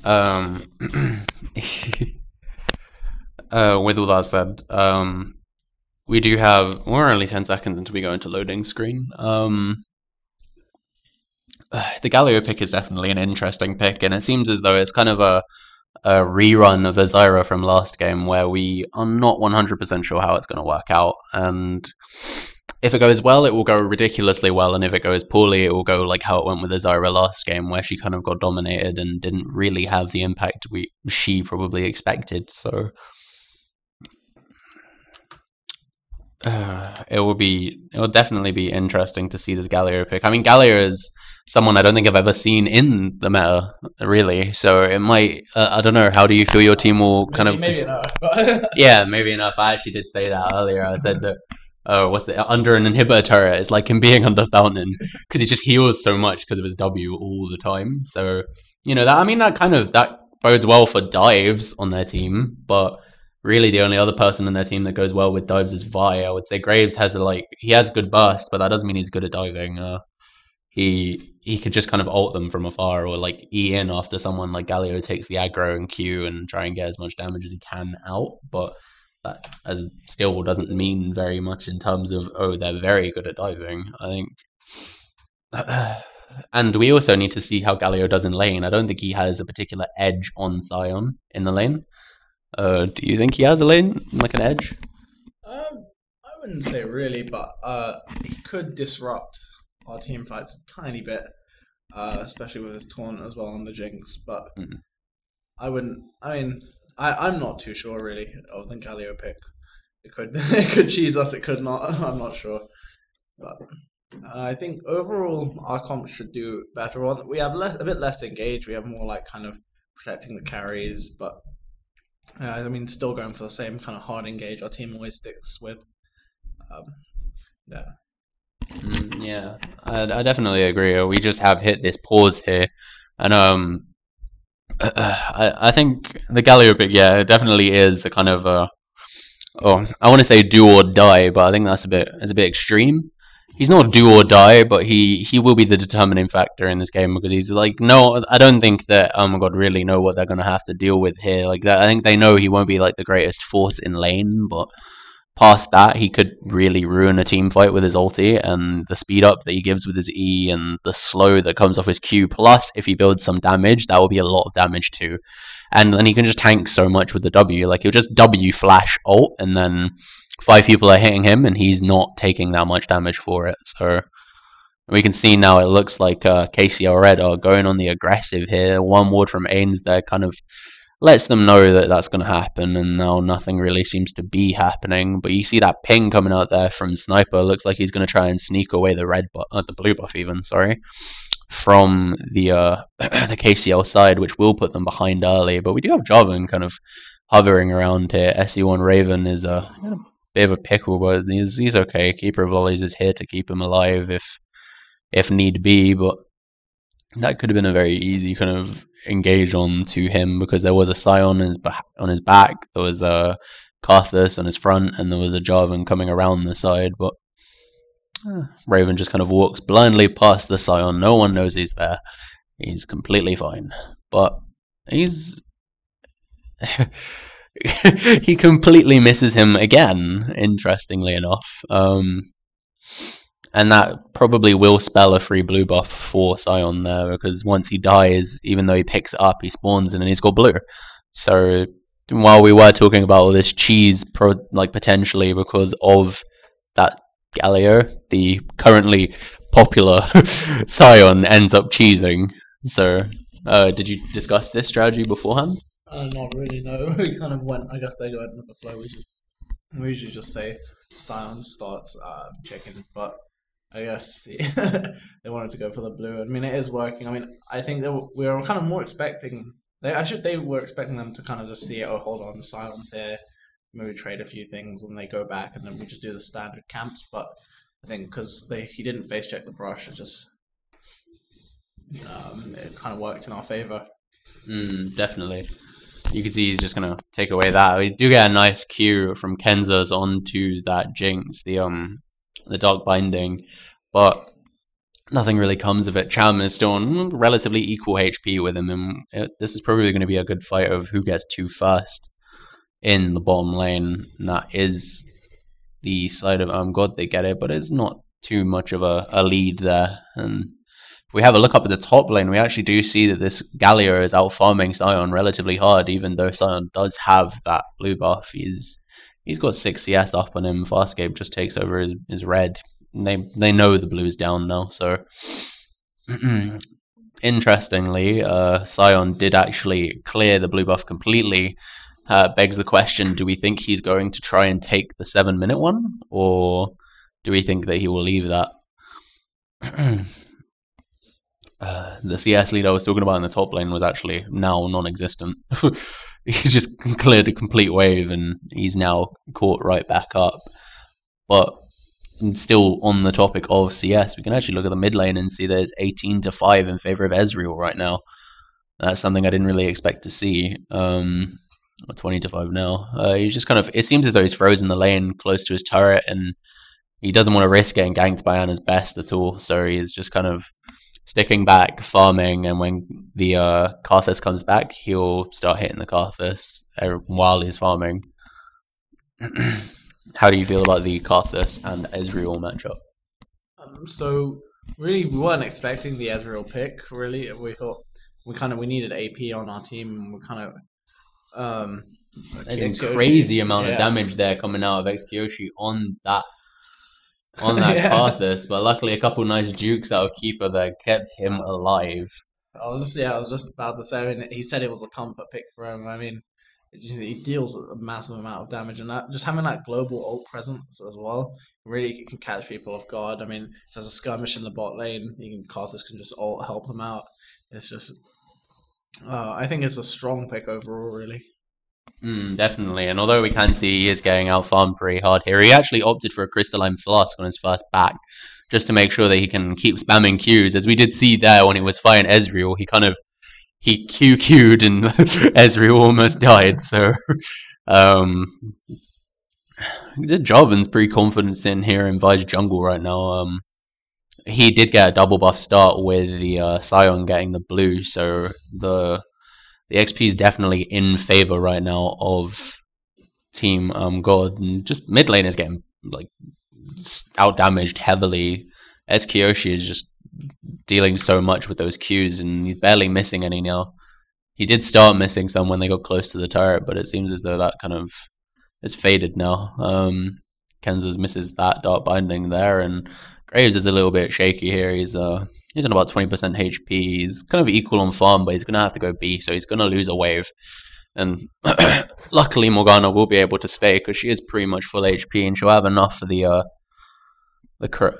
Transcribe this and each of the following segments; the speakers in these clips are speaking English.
Um, with all that said, we do have we're only 10 seconds until we go into loading screen. The Galio pick is definitely an interesting pick, and it seems as though it's kind of a rerun of the Zyra from last game, where we are not 100% sure how it's going to work out. And if it goes well, it will go ridiculously well, and if it goes poorly, it will go like how it went with the Zyra last game, where she kind of got dominated and didn't really have the impact she probably expected. So it will definitely be interesting to see this Galio pick. I mean, Galio is someone I don't think I've ever seen in the meta, really. So it might. I don't know. How do you feel your team will kind of? Maybe enough, but Yeah, maybe enough. I actually did say that earlier. I said that. What's the under an inhibitor turret? It's like him being under Fountain because he just heals so much because of his W all the time. So that. I mean, that bodes well for dives on their team, but really the only other person in their team that goes well with dives is Vi. I would say Graves has he has good burst, but that doesn't mean he's good at diving. He could just kind of ult them from afar or like E in after someone like Galio takes the aggro and Q and try and get as much damage as he can out. But that still doesn't mean very much in terms of they're very good at diving. I think. And we also need to see how Galio does in lane. I don't think he has a particular edge on Sion in the lane. Do you think he has a lane, like an edge? I wouldn't say really, but he could disrupt our team fights a tiny bit, especially with his taunt as well on the Jinx. But Mm. I wouldn't. I mean, I'm not too sure really of the Galio pick. It could it could cheese us. It could not. I'm not sure. But I think overall our comp should do better. On we have a bit less engaged. We have more like kind of protecting the carries, but I mean, still going for the same kind of hard engage our team always sticks with. Um, yeah. Yeah, I definitely agree. We just have hit this pause here, and I think the Galio pick, yeah, it definitely is a kind of I want to say do or die, but I think that's a bit extreme. He's not do or die, but he will be the determining factor in this game because he's like no, I don't think that oh my god really know what they're gonna have to deal with here. Like that, I think they know he won't be like the greatest force in lane, but past that, he could really ruin a team fight with his ulti and the speed up that he gives with his E and the slow that comes off his Q. Plus, if he builds some damage, that will be a lot of damage too. And then he can just tank so much with the W. Like he'll just W flash ult, and then 5 people are hitting him, and he's not taking that much damage for it. So we can see now it looks like KCL Red are going on the aggressive here. One ward from Ains there kind of lets them know that that's going to happen, and now nothing really seems to be happening. But you see that ping coming out there from Sniper. Looks like he's going to try and sneak away the the blue buff, even sorry, from the the KCL side, which will put them behind early. But we do have Jarvan kind of hovering around here. SE1 Raven is a bit of a pickle, but he's okay. Keeper of Lollies is here to keep him alive if need be, but that could have been a very easy kind of engage on to him because there was a Scion on his back, there was a Karthus on his front, and there was a Jarvan coming around the side. But Raven just kind of walks blindly past the Scion. No one knows he's there. He's completely fine, but he's he completely misses him again. Interestingly enough. And that probably will spell a free blue buff for Sion there, because once he dies, even though he picks it up, he spawns in and he's got blue. So while we were talking about all this cheese, potentially because of that Galio, the currently popular Sion ends up cheesing. So did you discuss this strategy beforehand? Not really. No, we kind of went. I guess they go with the flow. We usually just say Sion starts checking his butt. I guess they wanted to go for the blue. I mean, it is working. I mean, I think we were kind of more expecting. They were expecting them to kind of just see it. Oh, hold on, silence here. Maybe trade a few things, and they go back, and then we just do the standard camps. But I think because he didn't face check the brush, it kind of worked in our favor. Definitely. You can see he's just gonna take away that. We do get a nice Q from Kenza's onto that Jinx, the Dark Binding, but nothing really comes of it. Cham is still on relatively equal HP with him, and this is probably going to be a good fight of who gets 2 first in the bottom lane. And that is the side of ERMGAD. They get it, but it's not too much of a lead there. And if we have a look up at the top lane, we actually do see that this Galio is out farming Sion relatively hard, even though Sion does have that blue buff. He's got 6 CS up on him. Farscape just takes over his red. They know the blue's down now, so interestingly, Sion did actually clear the blue buff completely. Begs the question, do we think he's going to try and take the 7-minute one, or do we think that he will leave that? The CS lead I was talking about in the top lane was actually now non-existent. He's just cleared a complete wave and he's now caught right back up. But still on the topic of CS, we can actually look at the mid lane and see there's 18-5 in favor of Ezreal right now. That's something I didn't really expect to see. 20-5 now. He's just kind of, it seems as though he's frozen the lane close to his turret and he doesn't want to risk getting ganked by Anna's best at all. So he's just kind of sticking back, farming, and when the Karthus comes back, he'll start hitting the Karthus while he's farming. How do you feel about the Karthus and Ezreal matchup? So really, we weren't expecting the Ezreal pick. Really, we thought we needed AP on our team, and we kind of there's a crazy amount of damage there coming out of XKyoshi on that Karthus, but luckily a couple nice jukes out of Keeper that kept him alive. I was just about to say. I mean, he said it was a comfort pick for him. I mean, he deals a massive amount of damage, and that just having that global ult presence as well really can catch people off guard. I mean, if there's a skirmish in the bot lane, Karthus can just ult help them out. It's just, I think it's a strong pick overall, really. Definitely, and although we can see he is getting out farmed pretty hard here, he actually opted for a crystalline flask on his first back, just to make sure that he can keep spamming Qs, as we did see there when he was fighting Ezreal. He QQ'd and Ezreal almost died, so Jarvan's pretty confident in here in Vi's jungle right now. He did get a double buff start with the Sion getting the blue, so the XP is definitely in favor right now of Team God, and just mid lane is getting like out damaged heavily. XKyoshi is just dealing so much with those Qs, and he's barely missing any now. He did start missing some when they got close to the turret, but it seems as though that kind of is faded now. Kansas misses that Dark Binding there, and Graves is a little bit shaky here. He's on about 20% HP. He's kind of equal on farm, but he's going to have to go B, so he's going to lose a wave. And luckily Morgana will be able to stay, because she is pretty much full HP, and she'll have enough for the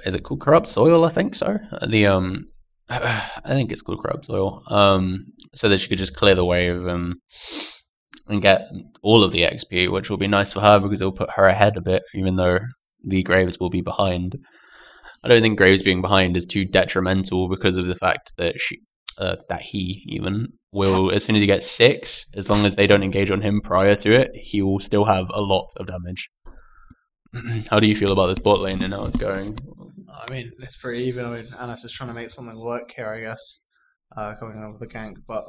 is it called Corrupt Soil? I think so. I think it's called Corrupt Soil. So that she could just clear the wave and get all of the XP, which will be nice for her because it'll put her ahead a bit, even though the Graves will be behind. I don't think Graves being behind is too detrimental because of the fact that he even will, as soon as he gets 6, as long as they don't engage on him prior to it, he will still have a lot of damage. How do you feel about this bot lane and how it's going? I mean, it's pretty even. I mean, Anas is trying to make something work here, I guess, coming up with the gank, but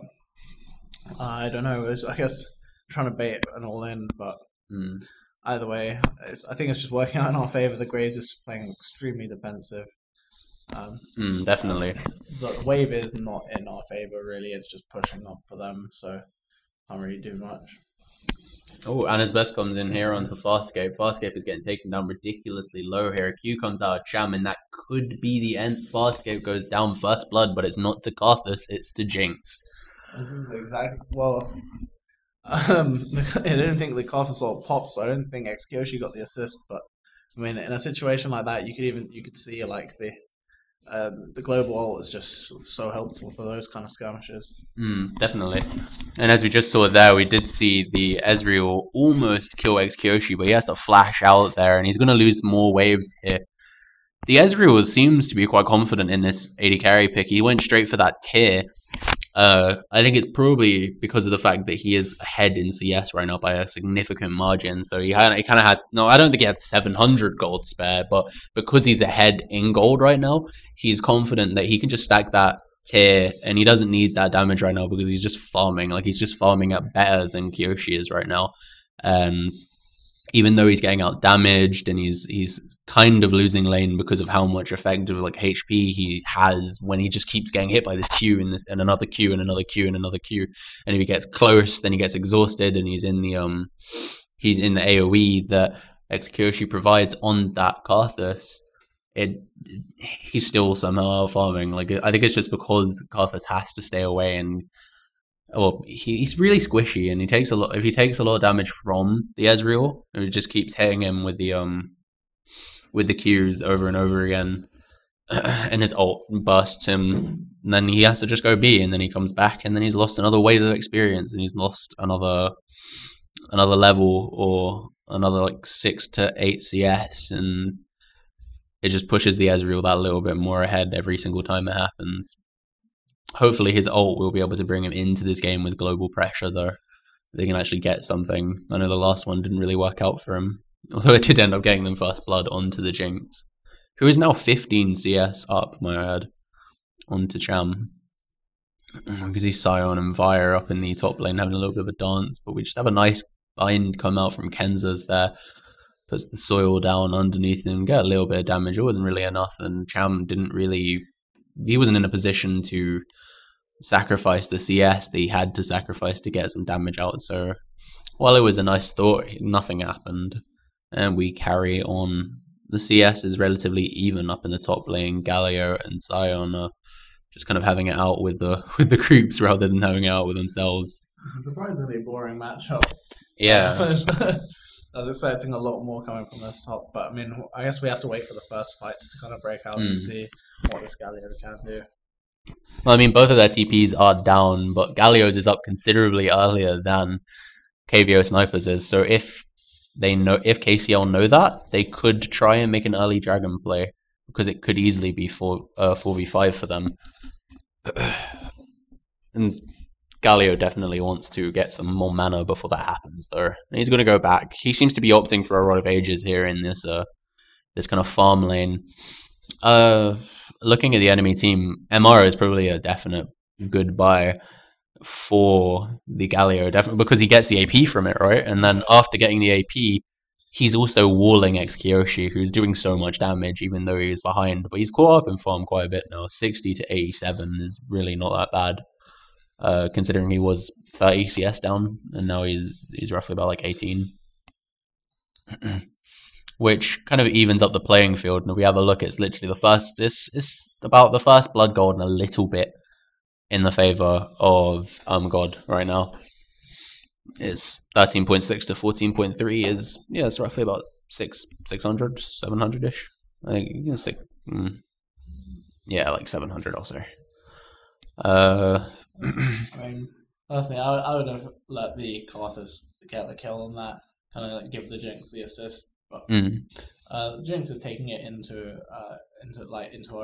I don't know. I guess trying to bait an all in, but either way, I think it's just working out in our favor. The Graves is playing extremely defensive. Definitely. The wave is not in our favor, really. It's just pushing up for them, so can't really do much. Oh, and his best comes in here onto Farscape. Farscape is getting taken down ridiculously low here. Q comes out of Cham, and that could be the end. Farscape goes down first blood, but it's not to Karthus, it's to Jinx. This is exactly, well, I didn't think the Karthus ult popped, so I didn't think XKyoshi got the assist, but I mean, in a situation like that, you could see like the global ult is just so helpful for those kind of skirmishes. Definitely. And as we just saw there, we did see the Ezreal almost kill XKyoshi, but he has to flash out there, and he's going to lose more waves here. The Ezreal seems to be quite confident in this AD carry pick. He went straight for that tier, I think it's probably because of the fact that he is ahead in CS right now by a significant margin. So he kind of had no, I don't think he had 700 gold spare, but because he's ahead in gold right now, he's confident that he can just stack that tier, and he doesn't need that damage right now because he's just farming. Like he's just farming at better than Kyoshi is right now. Um, Even though he's getting out damaged and he's kind of losing lane because of how much effective like HP he has when he just keeps getting hit by this Q and this and another Q and another Q and another Q, and if he gets close, then he gets exhausted and he's in the AOE that Execution provides on that Karthus. He's still somehow out farming. Like I think it's just because Karthus has to stay away, and well, he's really squishy, and he takes a lot. If he takes a lot of damage from the Ezreal, it just keeps hitting him with the Qs over and over again, and his ult busts him, and then he has to just go B, and then he comes back, and then he's lost another wave of experience, and he's lost another level or another like 6 to 8 CS, and it just pushes the Ezreal that little bit more ahead every single time it happens. Hopefully his ult will be able to bring him into this game with global pressure, though. They can actually get something. I know the last one didn't really work out for him, although it did end up getting them first blood onto the Jinx, who is now 15 CS up, my add, onto Cham. Because he's Sion and Vire up in the top lane having a little bit of a dance, but we just have a nice bind come out from Kenza's there. Puts the soil down underneath him, get a little bit of damage. It wasn't really enough, and Cham didn't really... He wasn't in a position to sacrifice the CS that he had to sacrifice to get some damage out. So while it was a nice thought, nothing happened, and we carry on. The CS is relatively even up in the top lane. Galio and Sion are just kind of having it out with the creeps rather than having it out with themselves. Surprisingly boring matchup. Yeah. I was expecting a lot more coming from this top, but I mean, I guess we have to wait for the first fights to kind of break out to see what this Galio can do. Well, I mean, both of their TPs are down, but Galio's is up considerably earlier than KVO Snipers is. So if KCL know that, they could try and make an early dragon play, because it could easily be 4v5 for them. And Galio definitely wants to get some more mana before that happens, though. And he's going to go back. He seems to be opting for a Rod of Ages here in this kind of farm lane. Looking at the enemy team, MR is probably a definite good buy for the Galio, definitely because he gets the AP from it, right? And then after getting the AP, he's also walling Kyoshi, who's doing so much damage, even though he's behind. But he's caught up in farm quite a bit now. 60 to 87 is really not that bad, considering he was 30 CS down, and now he's roughly about like 18. Which kind of evens up the playing field. And if we have a look, it's literally it's about the first blood gold and a little bit in the favor of ERMGAD right now. It's 13.6 to 14.3 is, yeah, it's roughly about 600, 700-ish. I think, you know, yeah, like 700 also. I mean, personally, I would have let the Karthus get the kill on that, kind of like give the Jinx the assist. But Jinx is taking it into her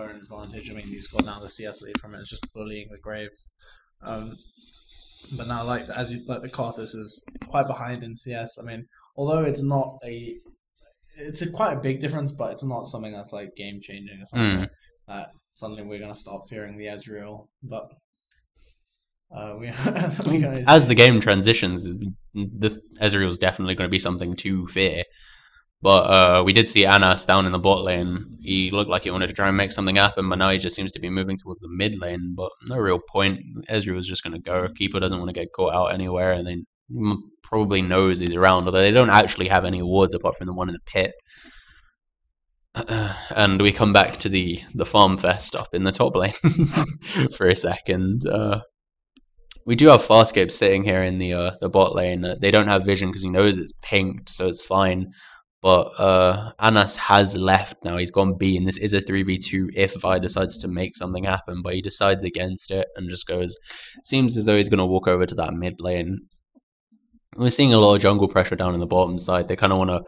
own advantage. I mean, he's got now the CS lead from it. It's just bullying the Graves. But now, like the Karthus is quite behind in CS. I mean, although it's quite a big difference, but it's not something that's like game changing. It's not something that suddenly we're gonna stop fearing the Ezreal. But as the game transitions, the Ezreal is definitely going to be something to fear. But we did see Anas down in the bot lane. He looked like he wanted to try and make something happen, but now he just seems to be moving towards the mid lane. But no real point. Ezreal was just going to go. Keeper doesn't want to get caught out anywhere, and they probably knows he's around, although they don't actually have any wards apart from the one in the pit. And we come back to the farm fest up in the top lane for a second. We do have Farscape sitting here in the bot lane. They don't have vision because he knows it's pinked, so it's fine. But Anas has left now. He's gone B, and this is a 3v2 if Vi decides to make something happen. But he decides against it and just goes... Seems as though he's going to walk over to that mid lane. We're seeing a lot of jungle pressure down in the bottom side. They kind of want to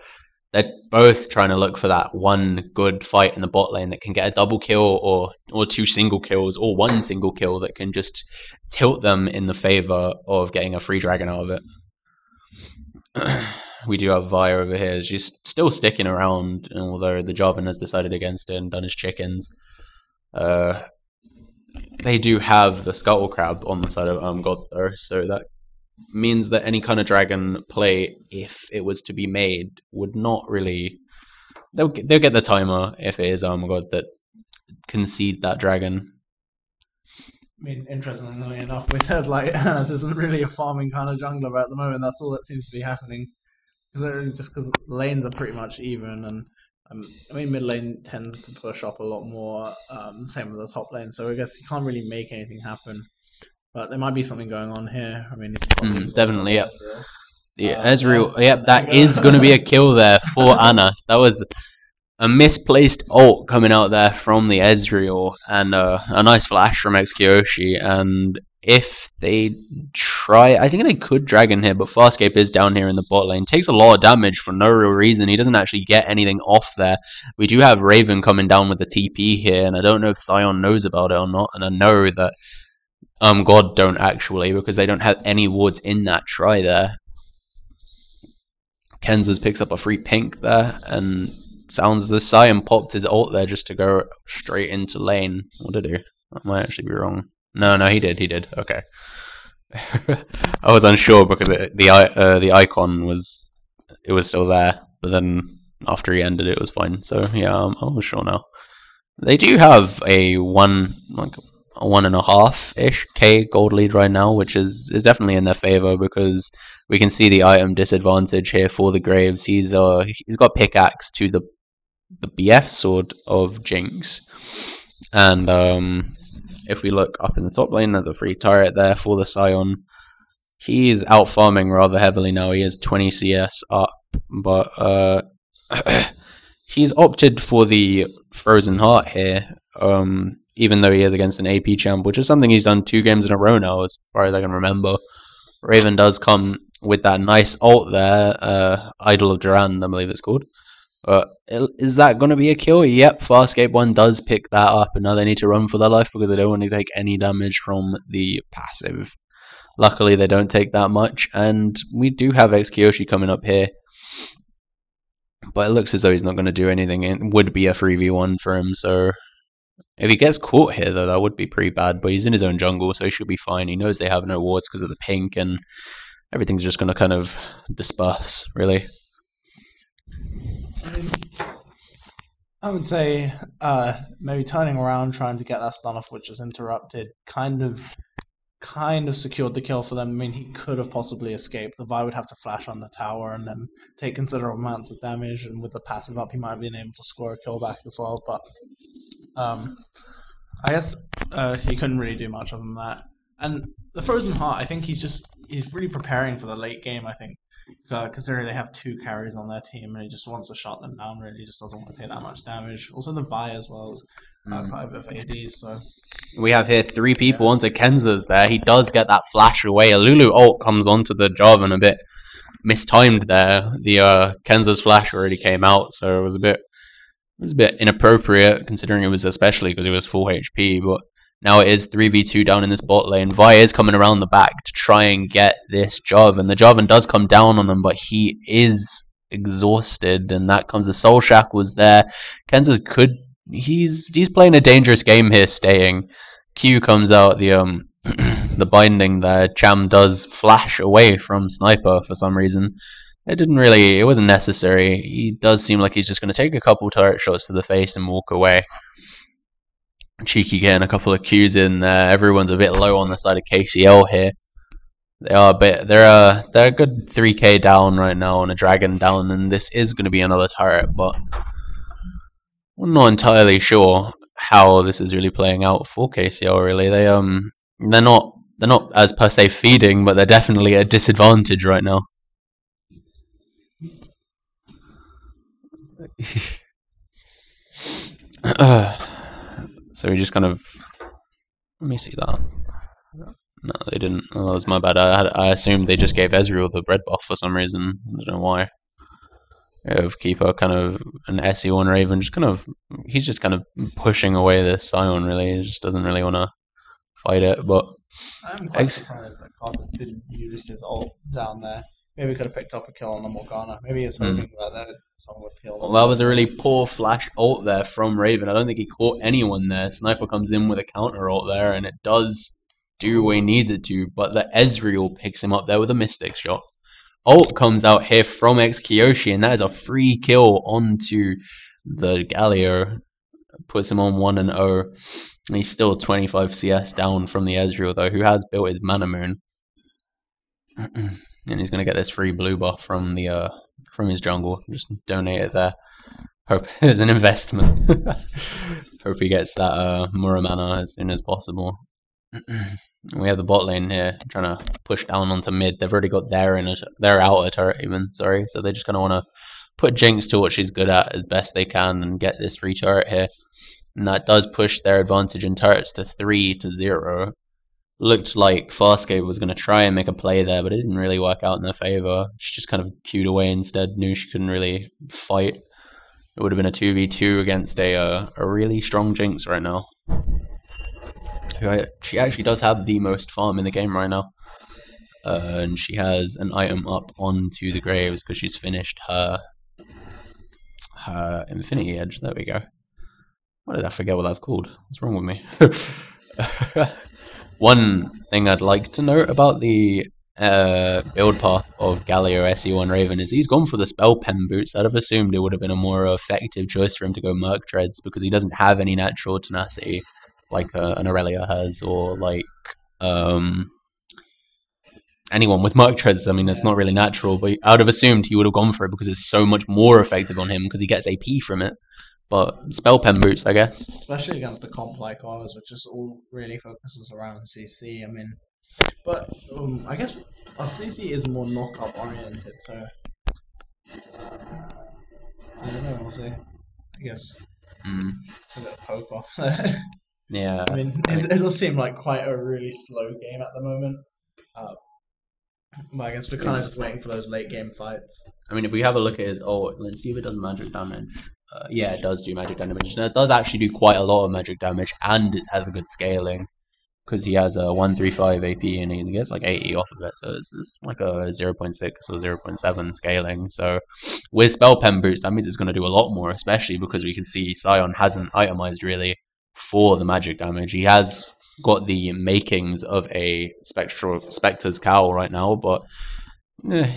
they're both trying to look for that one good fight in the bot lane that can get a double kill or two single kills or one single kill that can just tilt them in the favor of getting a free dragon out of it. We do have Vi over here. She's still sticking around, although the Jarvan has decided against it and done his chickens. They do have the Scuttle Crab on the side of ERMGAD though, so that means that any kind of dragon play, if it was to be made, would not really. They'll get the timer if it is ERMGAD that concede that dragon. I mean, interestingly enough, we said like this isn't really a farming kind of jungler, but at the moment that's all that seems to be happening. Just because the lanes are pretty much even, and I mean, mid lane tends to push up a lot more. Same with the top lane, so I guess you can't really make anything happen. But there might be something going on here. I mean, definitely, yeah. Yeah, Ezreal. Yep, that is going to be a kill there for Anas. That was a misplaced ult coming out there from the Ezreal, and a nice flash from XKyoshi. And if they try, I think they could dragon here, but Farscape is down here in the bot lane. Takes a lot of damage for no real reason. He doesn't actually get anything off there. We do have Raven coming down with the TP here, and I don't know if Sion knows about it or not. And I know that God don't actually, because they don't have any wards in that try there. Kenzas picks up a free pink there, and sounds as if Sion popped his ult there just to go straight into lane. What did he? That might actually be wrong. No, he did. Okay. I was unsure because the icon was still there, but then after he ended it was fine. So yeah, I'm sure now. They do have a 1.5-ish K gold lead right now, which is definitely in their favor because we can see the item disadvantage here for the Graves. He's got pickaxe to the BF sword of Jinx, and if we look up in the top lane, there's a free turret there for the Sion. He's out farming rather heavily now. He is 20 CS up, but he's opted for the Frozen Heart here. Even though he is against an AP champ, which is something he's done 2 games in a row now, as far as I can remember. Raven does come with that nice ult there, Idol of Durand, I believe it's called. Is that going to be a kill? Yep, Farscape 1 does pick that up, and now they need to run for their life because they don't want to take any damage from the passive. Luckily, they don't take that much, and we do have XKyoshi coming up here. But it looks as though he's not going to do anything. It would be a 3v1 for him, so if he gets caught here, though, that would be pretty bad. But he's in his own jungle, so he should be fine. He knows they have no wards because of the pink, and everything's just going to kind of disperse, really. I would say maybe turning around, trying to get that stun off, which was interrupted, kind of secured the kill for them. I mean, he could have possibly escaped. The Vi would have to flash on the tower and then take considerable amounts of damage, and with the passive up, he might have been able to score a kill back as well. But I guess he couldn't really do much other than that. And the Frozen Heart, I think he's really preparing for the late game, I think. Considering they have 2 carries on their team, and he just wants to shut them down, really. He just doesn't want to take that much damage. Also the Vi as well is quite a bit of AD, so... We have here 3 people onto Kenzas there. He does get that flash away. A Lulu ult comes onto the Jarvan a bit mistimed there. The Kenzas flash already came out, so it was a bit inappropriate, considering it was especially because he was full HP, but now it is 3v2 down in this bot lane. Vi is coming around the back to try and get this Jarvan. The Jarvan does come down on them, but he is exhausted, and that comes the Soul Shackles there. Kenzas he's playing a dangerous game here, staying. Q comes out, the the binding there. Cham does flash away from Sniper for some reason. It wasn't necessary. He does seem like he's just going to take a couple turret shots to the face and walk away. Cheeky getting a couple of Qs in there. Everyone's a bit low on the side of KCL here. They're a good 3k down right now on a dragon down, and this is going to be another turret, but I'm not entirely sure how this is really playing out for KCL. Really, they're not as per se feeding, but they're definitely at a disadvantage right now. So we just kind of, let me see that. No, they didn't. Oh, that was my bad. I assumed they just gave Ezreal the red buff for some reason. I don't know why. of Keeper, kind of an SE1 Raven, he's just kind of pushing away this Scion. Really, he just doesn't really want to fight it. But I'm quite surprised that Carthus didn't use his ult down there. Maybe he could have picked up a kill on the Morgana. Maybe he's hoping that someone would kill them. Well, that was a really poor flash ult there from Raven. I don't think he caught anyone there. Sniper comes in with a counter ult there, and it does do what he needs it to, but the Ezreal picks him up there with a Mystic shot. Ult comes out here from xKyoshi, and that is a free kill onto the Galio. Puts him on 1-0, and he's still 25 CS down from the Ezreal, though, who has built his Mana Moon. And he's going to get this free blue buff from his jungle. Just donate it there. Hope it's an investment. Hope he gets that Muramana as soon as possible. We have the bot lane here trying to push down onto mid. They've already got their outer turret even, sorry. So they just kind of want to put Jinx to what she's good at as best they can and get this free turret here. And that does push their advantage in turrets to 3-0. Looked like Farscape was going to try and make a play there, but it didn't really work out in their favor. She just kind of queued away instead. Knew she couldn't really fight. It would have been a 2v2 against a really strong Jinx right now. She actually does have the most farm in the game right now. And she has an item up onto the Graves because she's finished her Infinity Edge. There we go. Why did I forget what that's called? What's wrong with me? One thing I'd like to note about the build path of Galio SE1 Raven is he's gone for the Spell Pen Boots. I'd have assumed it would have been a more effective choice for him to go Merc Treads because he doesn't have any natural tenacity like an Aurelia has, or like anyone with Merc Treads. I mean, it's not really natural, but I would have assumed he would have gone for it because it's so much more effective on him because he gets AP from it. But Spell Pen Boots, I guess. Especially against a comp like ours, which just all really focuses around CC. I mean, but I guess our CC is more knockup oriented, so I don't know. We'll see. I guess it's a bit of poke off there. Yeah. I mean, it does seem like quite a really slow game at the moment. But I guess we're kind of just waiting for those late game fights. I mean, if we have a look at his ult, let's see if it does magic damage. Yeah, it does do magic damage. And it does actually do quite a lot of magic damage, and it has a good scaling. Because he has a 135 AP and he gets like 80 off of it, so it's like a 0.6 or 0.7 scaling. So with Spell Pen Boots, that means it's going to do a lot more, especially because we can see Scion hasn't itemized really for the magic damage. He has got the makings of a Spectre's Cowl right now, but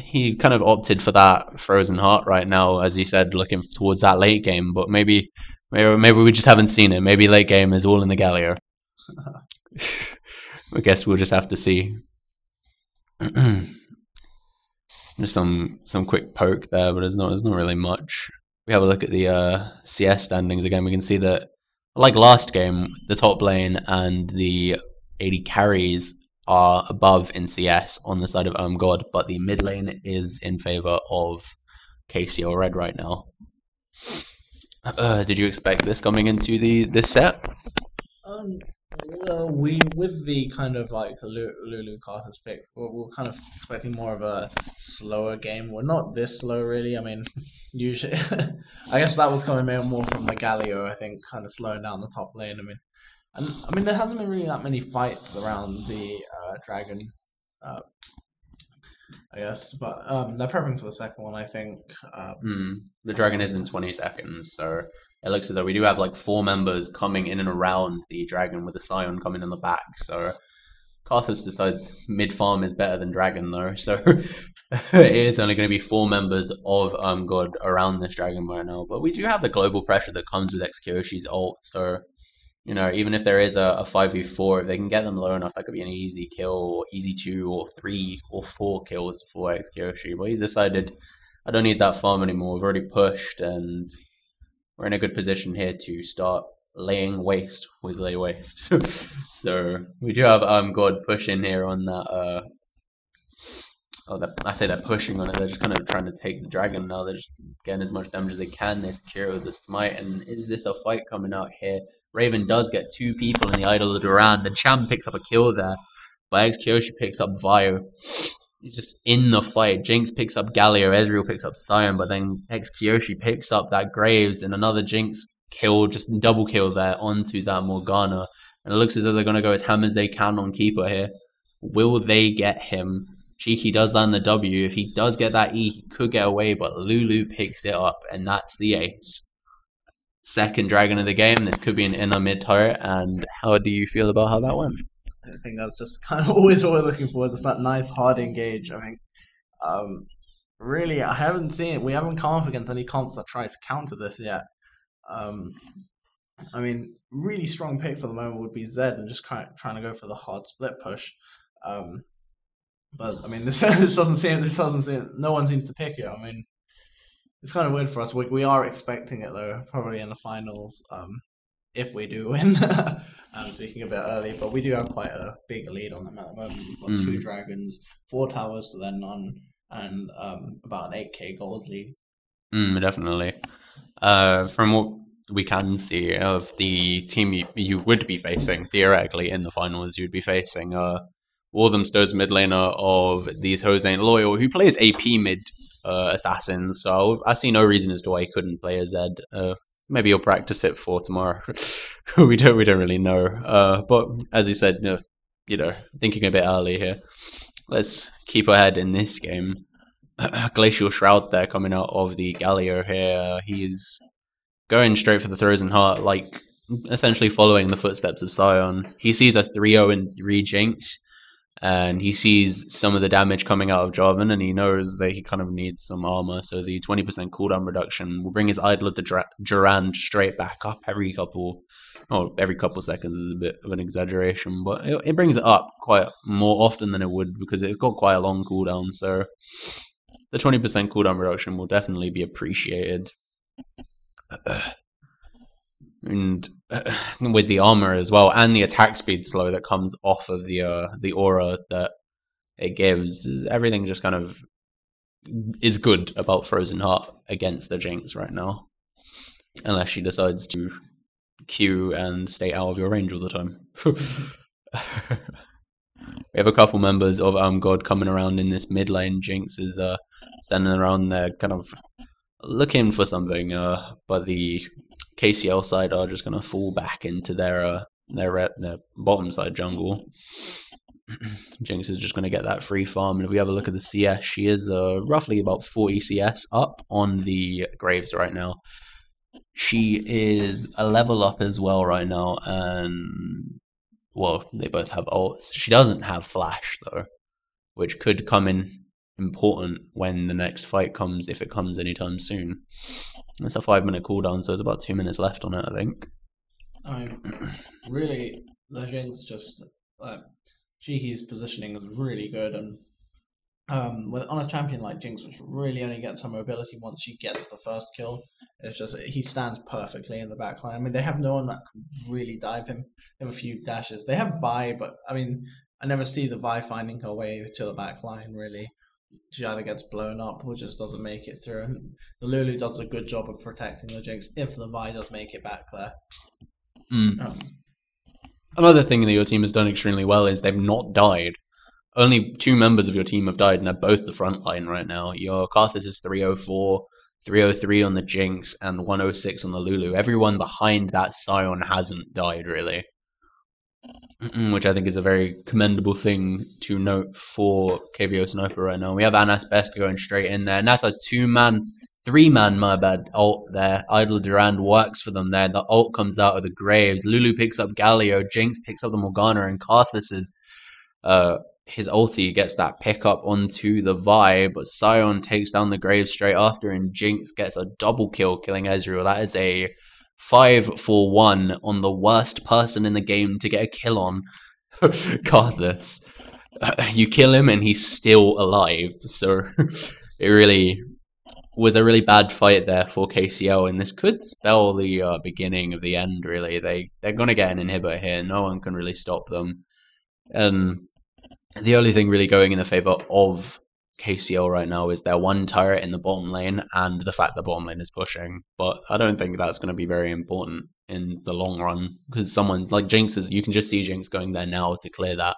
he kind of opted for that Frozen Heart right now, as you said, looking towards that late game. But maybe we just haven't seen it. Maybe late game is all in the Galio. I guess we'll just have to see. Just some quick poke there, but there's not really much. We have a look at the CS standings again. We can see that, like last game, the top lane and the AD carries are above in CS on the side of ERMGAD, but the mid lane is in favor of KCL Red right now. Did you expect this coming into this set? We with the kind of like Lulu Carter's pick, we're kind of expecting more of a slower game. We're not this slow really. I mean, usually, I guess that was coming more from the Galio. I think kind of slowing down the top lane. I mean, there hasn't been really that many fights around the dragon. I guess, but they're prepping for the second one. I think. The dragon is in 20 seconds, so it looks as though we do have like 4 members coming in and around the dragon with the Scion coming in the back. So Karthus decides mid farm is better than dragon though. So it is only going to be 4 members of God around this dragon right now. But we do have the global pressure that comes with xKyoshi's ult. So you know, even if there is a 5v4, if they can get them low enough, that could be an easy kill, or easy 2 or 3 or 4 kills for xKyoshi. But he's decided, I don't need that farm anymore. We've already pushed, and we're in a good position here to start laying waste with lay waste. So we do have God pushing here on that. I say they're pushing on it. They're just kind of trying to take the dragon now. They're just getting as much damage as they can. They secure with the smite. And is this a fight coming out here? Raven does get 2 people in the Idol of Durand, and Cham picks up a kill there. But xKyoshi picks up Vio. just in the fight. Jinx picks up Galio, Ezreal picks up Sion, but then Kyoshi picks up that Graves and another Jinx kill, just double kill there onto that Morgana. And it looks as though they're going to go as ham as they can on Keeper here. Will they get him? Cheeky does land the W. If he does get that E, he could get away, but Lulu picks it up, and that's the ace. Second dragon of the game. This could be an inner mid turret. And how do you feel about how that went? I think that's just kind of always what we're looking for. Just that nice hard engage. I mean, really, I haven't seen it. We haven't come up against any comps that try to counter this yet. Um, I mean, really strong picks at the moment would be Zed and just trying to go for the hard split push. Um, but I mean, this doesn't seem. No one seems to pick it. I mean, it's kind of weird for us. We are expecting it though, probably in the finals. If we do win. I'm speaking a bit early, but we do have quite a big lead on them at the moment. We've got 2 dragons, 4 towers to their none, and about an 8k gold lead. Definitely. From what we can see of the team you would be facing, theoretically, in the finals, you'd be facing Walthamstone's mid laner of these Hoes Ain't Loyal, who plays AP mid assassins, so I see no reason as to why he couldn't play a Zed. Maybe he'll practice it for tomorrow. we don't really know. But as you said, thinking a bit early here. Let's keep ahead in this game. Glacial Shroud there coming out of the Galio here. He's going straight for the Frozen Heart, like essentially following the footsteps of Sion. He sees a 3-0 and 3 Jinx, and he sees some of the damage coming out of Jarvan, and he knows that he kind of needs some armor. So the 20% cooldown reduction will bring his Idler to Durand straight back up every couple seconds is a bit of an exaggeration, but it brings it up quite more often than it would because it's got quite a long cooldown. So the 20% cooldown reduction will definitely be appreciated. And with the armor as well, and the attack speed slow that comes off of the aura that it gives, everything just kind of is good about Frozen Heart against the Jinx right now, unless she decides to Q and stay out of your range all the time. We have a couple members of ERMGAD coming around in this mid lane. Jinx is standing around there, kind of looking for something, but the KCL side are just going to fall back into their bottom side jungle. Jinx is just going to get that free farm, and if we have a look at the CS, she is roughly about 40 CS up on the Graves right now. She is a level up as well right now, and well, they both have ults. She doesn't have flash though, which could come in important when the next fight comes, if it comes anytime soon. It's a 5-minute cooldown, so there's about 2 minutes left on it, I think. I mean, really, the Jinx just Cheeky's positioning is really good, and on a champion like Jinx, which really only gets her mobility once she gets the first kill, it's just he stands perfectly in the backline. I mean, they have no one that can really dive him. They have a few dashes. They have Vi, but I mean, I never see the Vi finding her way to the backline really. She either gets blown up or just doesn't make it through. And the Lulu does a good job of protecting the Jinx if the Vi does make it back there. Another thing that your team has done extremely well is they've not died. Only 2 members of your team have died, and they're both the front line right now. Your Karthus is 304, 303 on the Jinx, and 106 on the Lulu. Everyone behind that Sion hasn't died, really. Which I think is a very commendable thing to note for KVO Sniper right now. We have Anas Best going straight in there, and that's a 3-man, my bad, ult there. Idle Durand works for them there. The ult comes out of the Graves. Lulu picks up Galio. Jinx picks up the Morgana, and Karthus's his ulti gets that pickup onto the Vi, but Sion takes down the Graves straight after, and Jinx gets a double kill, killing Ezreal. That is a 5-for-1 on the worst person in the game to get a kill on. Karthus. You kill him and he's still alive, so it really was a really bad fight there for KCL, and this could spell the beginning of the end, really. They're going to get an inhibitor here. No one can really stop them. The only thing really going in the favor of KCL right now is their 1 turret in the bottom lane and the fact the bottom lane is pushing. But I don't think that's going to be very important in the long run, because someone like Jinx you can just see Jinx going there now to clear that.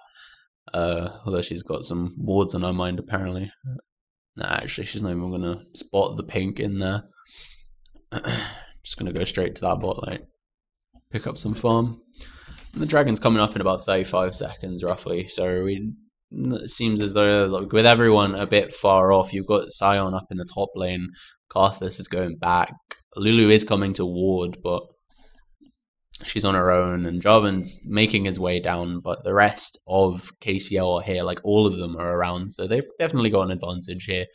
Although she's got some wards on her mind apparently. Nah, actually, she's not even gonna spot the pink in there. Just gonna go straight to that bot lane, pick up some farm. And the dragon's coming up in about 35 seconds roughly, so it seems as though, like, with everyone a bit far off, you've got Sion up in the top lane, Karthus is going back, Lulu is coming to ward, but she's on her own, and Jarvan's making his way down, but the rest of KCL are here, like all of them are around, so they've definitely got an advantage here,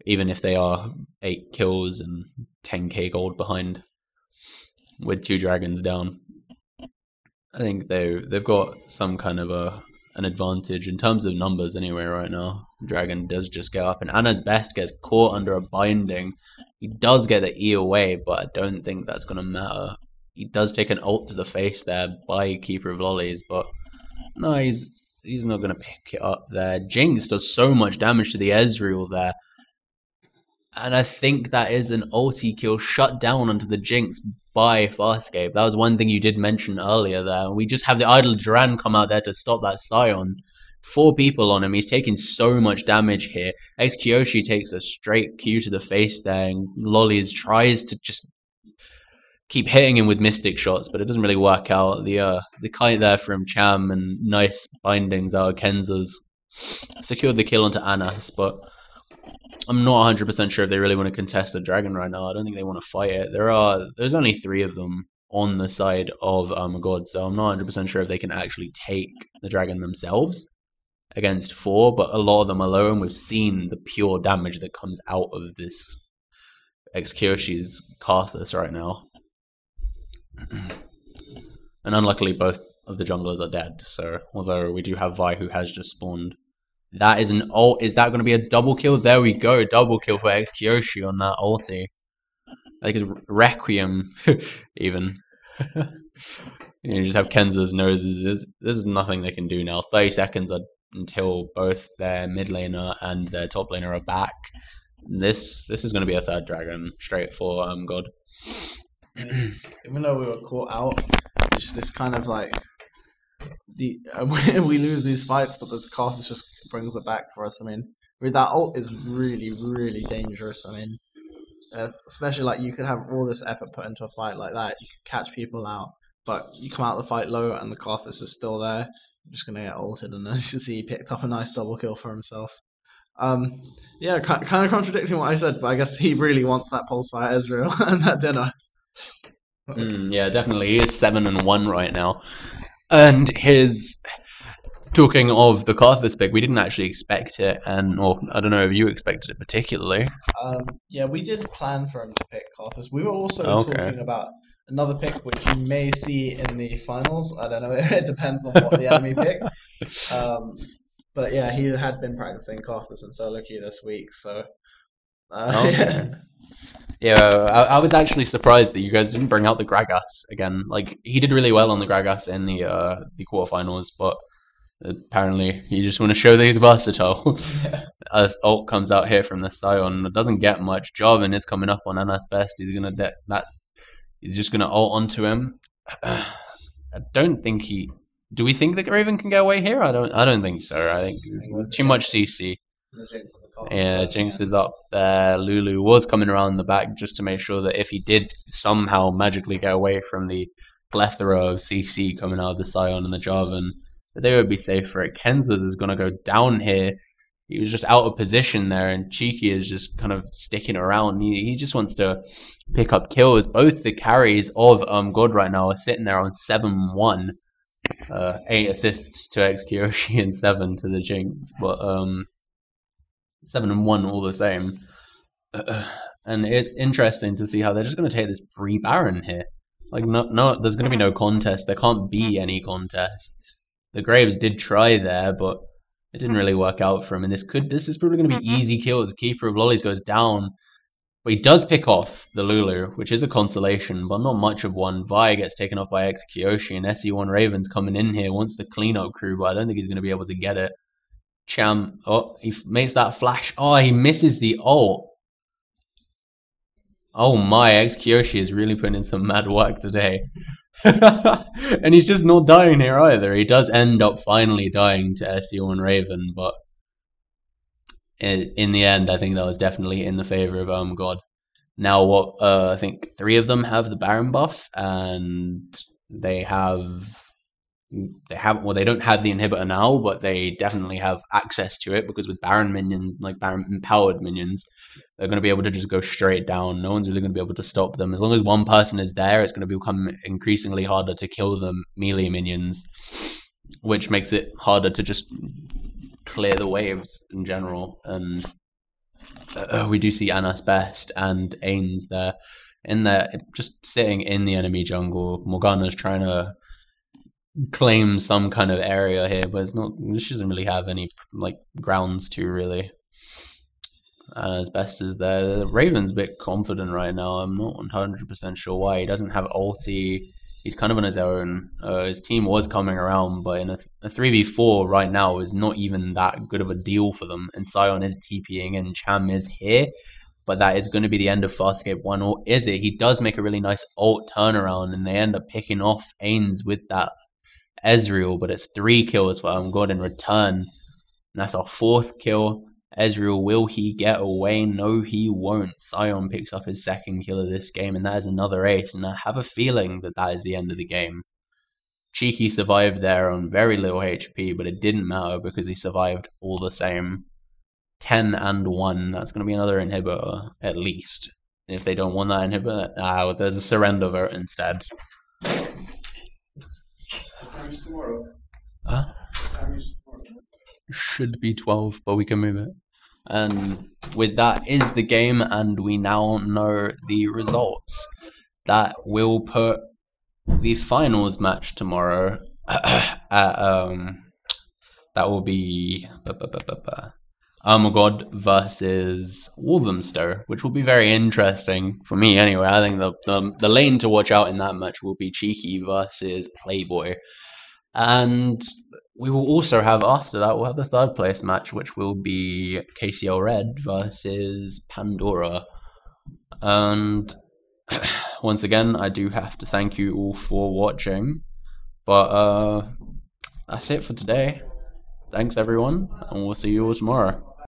even if they are 8 kills and 10k gold behind with 2 dragons down. I think they've got some kind of an advantage in terms of numbers anyway right now. Dragon does just get up, and Anna's best gets caught under a binding. He does get the E away, but I don't think that's going to matter. He does take an ult to the face there by Keeper of Lollies, but no, he's not going to pick it up there. Jinx does so much damage to the Ezreal there. And I think that is an ulti kill shut down onto the Jinx by Farscape. That was one thing you did mention earlier there. We just have the Idol Duran come out there to stop that Sion. 4 people on him. He's taking so much damage here. Kyoshi takes a straight Q to the face there, and Lollies tries to just keep hitting him with mystic shots, but it doesn't really work out. The kite there from Cham and nice bindings out of Kenza's secured the kill onto Anas, but I'm not 100% sure if they really want to contest the dragon right now. I don't think they want to fight it. There's only 3 of them on the side of ERMGAD, so I'm not 100% sure if they can actually take the dragon themselves against 4, but a lot of them alone, we've seen the pure damage that comes out of this Kyoshi's Karthus right now. And unluckily, both of the junglers are dead, so although we do have Vi who has just spawned. That is an ult. Is that going to be a double kill? There we go. Double kill for Kyoshi on that ulti. I think it's Requiem, even. You just have Kenza's noses. There's nothing they can do now. 30 seconds until both their mid laner and their top laner are back. This is going to be a 3rd dragon straight for God. Even though we were caught out, this kind of like we lose these fights, but this Karthus just brings it back for us. I mean, with that ult is really, really dangerous. I mean, especially like you could have all this effort put into a fight like that, you could catch people out, but you come out of the fight low and the Karthus is still there, you're just gonna get ulted, and as you see, he picked up a nice double kill for himself. Yeah, kind of contradicting what I said, but I guess he really wants that pulse fire Ezreal and that dinner. Yeah, definitely. He is 7-1 right now. And talking of the Karthus pick, we didn't actually expect it, or I don't know if you expected it particularly. Yeah, we did plan for him to pick Karthus. We were also talking about another pick, which you may see in the finals. I don't know, it depends on what the enemy pick. But yeah, he had been practicing Karthus and solo queue this week, so yeah, I was actually surprised that you guys didn't bring out the Gragas again. Like, he did really well on the Gragas in the quarterfinals, but apparently you just want to show that he's versatile. As ult comes out here from the Sion, it doesn't get much. Jarvan is coming up on Anna's best. He's gonna he's just gonna ult onto him. I don't think he. Do we think that Raven can get away here? I don't think so. I think there's too much CC. Yeah, Jinx is up there. Lulu was coming around the back just to make sure that if he did somehow magically get away from the plethora of CC coming out of the Sion and the Jarvan, that they would be safe for it. Kenza's is going to go down here. He was just out of position there, and Cheeky is just kind of sticking around. He just wants to pick up kills. Both the carries of God right now are sitting there on 7-1. 8 assists to Kyoshi and 7 to the Jinx, but 7-1 all the same. And it's interesting to see how they're just going to take this free Baron here. Like, no, there's going to be no contest. There can't be any contests. The Graves did try there, but it didn't really work out for him. And this is probably going to be easy kills. Keeper of Lollies goes down, but he does pick off the Lulu, which is a consolation, but not much of one. Vi gets taken off by Kyoshi, and SE1 Raven's coming in here, wants the cleanup crew, but I don't think he's going to be able to get it. Cham, he makes that flash. Oh, he misses the ult. Oh my, Kyoshi is really putting in some mad work today. And he's just not dying here either. He does end up finally dying to SEO and Raven, but in the end, I think that was definitely in the favor of God. Now, what I think three of them have the Baron buff, and they they don't have the inhibitor now, but they definitely have access to it because with Baron minions, like Baron empowered minions, they're going to be able to just go straight down. No one's really going to be able to stop them. As long as one person is there, it's going to become increasingly harder to kill the melee minions, which makes it harder to just clear the waves in general. And we do see Anas Best and Ains there, in there, just sitting in the enemy jungle. Morgana's trying to claim some kind of area here, but it's not. She doesn't really have any like grounds to really. As best as there, Raven's a bit confident right now. I'm not 100% sure why. He doesn't have ulti. He's kind of on his own. His team was coming around, but in a 3v4 right now is not even that good of a deal for them. And Sion is TPing and Cham is here, but that is going to be the end of Farscape 1, or is it? He does make a really nice ult turnaround, and they end up picking off Ains with that Ezreal, but it's 3 kills for God in return. And that's our 4th kill. Ezreal, will he get away? No, he won't. Sion picks up his 2nd kill of this game, and that is another ace, and I have a feeling that that is the end of the game. Cheeky survived there on very little HP, but it didn't matter because he survived all the same. 10 and 1, that's going to be another inhibitor, at least. If they don't want that inhibitor, there's a surrender vote instead. Tomorrow. Huh? Should be 12, but we can move it. And with that is the game, and we now know the results. That will put the finals match tomorrow at that will be ERMGAD versus Walthamstow, which will be very interesting for me anyway. I think the lane to watch out in that match will be Cheeky versus Playboy. And we will also have, after that, we'll have the 3rd place match, which will be KCL Red versus Pandora. And once again, I do have to thank you all for watching. But that's it for today. Thanks, everyone, and we'll see you all tomorrow.